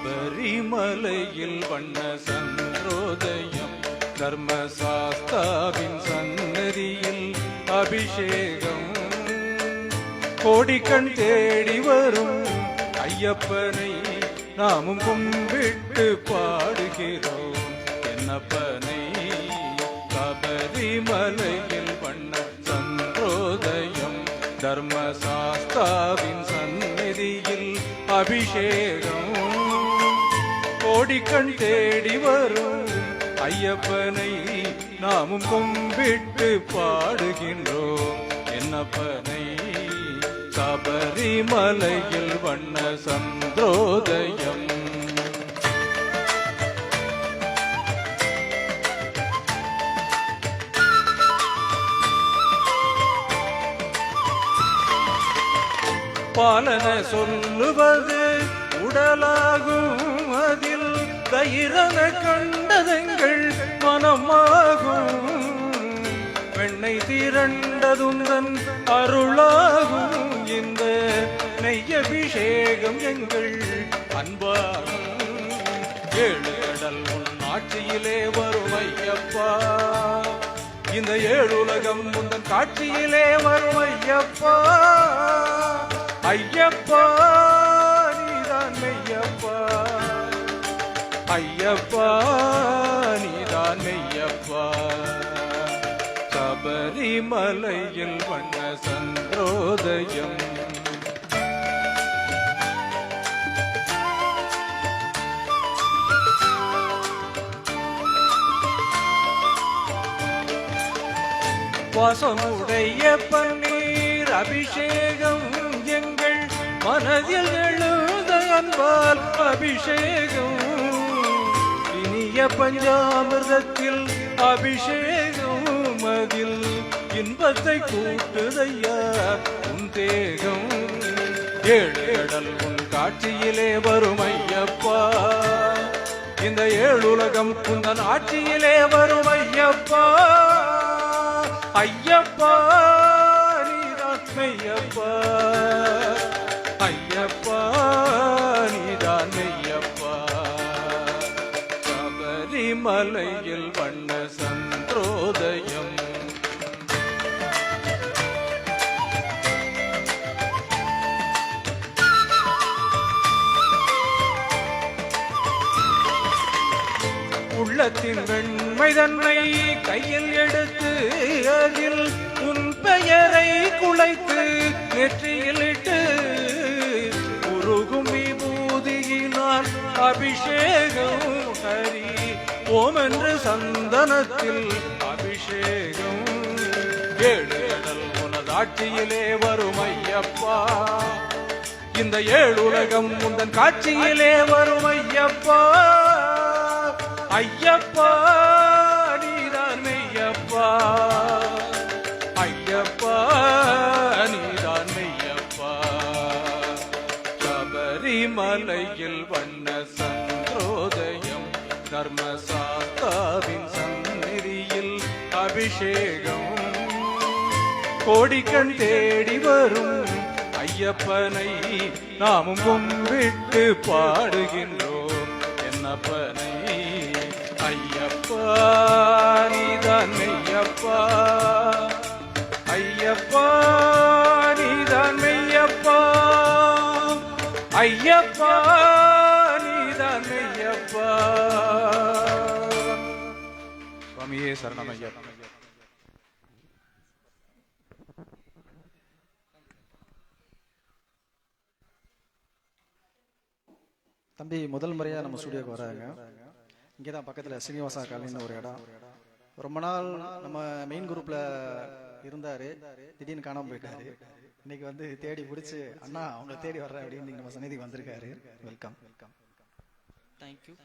சபரிமலையில் வண்ண சந்திரோதயம், தர்மசாஸ்தாவின் சன்னதியில் அபிஷேகம், கோடிக்கண் தேடி வரும் ஐயப்பனை நாமும் கும்பிட்டு பாடுகிறோம். என்னப்பனை சபரிமலையில் வண்ண சந்திரோதயம், தர்மசாஸ்தாவின் சந்நிதியில் அபிஷேகம், கோடிக்கண் தேடி வரும் ஐயப்பனை நாமும் கும்பிட்டு பாடுகின்றோம். என்னப்பனை சபரிமலையில் வண்ண சந்திரோதயம். பாலன சொல்லுவது உடலாகும், அதில் தைரன கண்டதங்கள் மனமாகும், வெண்ணை திரண்டதுந்தன் அருளாகும், இந்த நெய்யபிஷேகம் எங்கள் அன்பாகும். ஏழு கடல் உன் ஆட்சியிலே வரும் ஐயப்பா, இந்த ஏழுலகம் முந்தன் காட்சியிலே வரும் ஐயப்பா. ஐயப்பா நீதான் மெய்யப்பா, ஐயப்பா நீதான் மெய்யப்பா. சபரிமலையில் வண்ண சந்திரோதயம். வாசமுடைய பன்னீர் அபிஷேகம், எங்கள் மனதில் எழுத அன்பால் அபிஷேகம், இனிய பஞ்சாமிர்தத்தில் அபிஷேகம், அதில் இன்பத்தை கூட்டுதையா உன் தேகம். ஏழு கடல் உன் காட்சியிலே வரும் ஐயப்பா, இந்த ஏழுலகம் உந்தன் ஆட்சியிலே வரும் ஐயப்பா. ஐயப்பா நீதான் மெய்யப்பா, ஐயப்பா நீதான் மெய்யப்பா. சபரிமலையில் வண்ண சந்திரோதயம். உள்ளத்தின் வெண்மை தன்னை கையில் எடுத்து, அதில் உன் பெயரை குழைத்து நெற்றியில் இட்டு, உருகும் விபூதியினால் அபிஷேகம், ஹரி ஓம் என்று சந்தனத்தில் அபிஷேகம். ஏழு கடல் உனதாட்சியிலே வரும் ஐயப்பா, இந்த ஏழுலகம் உந்தன் காட்சியிலே வரும் ஐயப்பா. ஐயப்பா நீதான் மெய்யப்பா, ஐயப்பா நீதான் மெய்யப்பா. சபரிமலையில் வண்ண சந்திரோதயம், தர்மசாஸ்தாவின் சந்நிதியில் அபிஷேகம், கோடிக்கண் தேடி வரும் ஐயப்பனை நாமும் கும்பிட்டு பாடுகின்றோம். என்னப்பனை ஐயப்பா நீதான் மெய்யப்பா, ஐயப்பா நீதான் மெய்யப்பா, ஐயப்பா நீதான் மெய்யப்பா. சுவாமியே சரணம் ஐயப்பா. தம்பி முதல் முறையாக நம்ம ஸ்டுடியோக்கு வராங்க. இங்கே தான் பக்கத்தில் சீனிவாசா காலனின்னு ஒரு இடம். ரொம்ப நாள் நம்ம மெயின் குரூப்பில் இருந்தார், திடீர்னு காணாமல் போயிட்டாரு. இன்னைக்கு வந்து தேடி பிடிச்சி அண்ணா அவங்களை தேடி வர்றேன் அப்படின்னு நம்ம சந்நிதிக்கு வந்திருக்காரு. வெல்கம். தேங்க்யூ.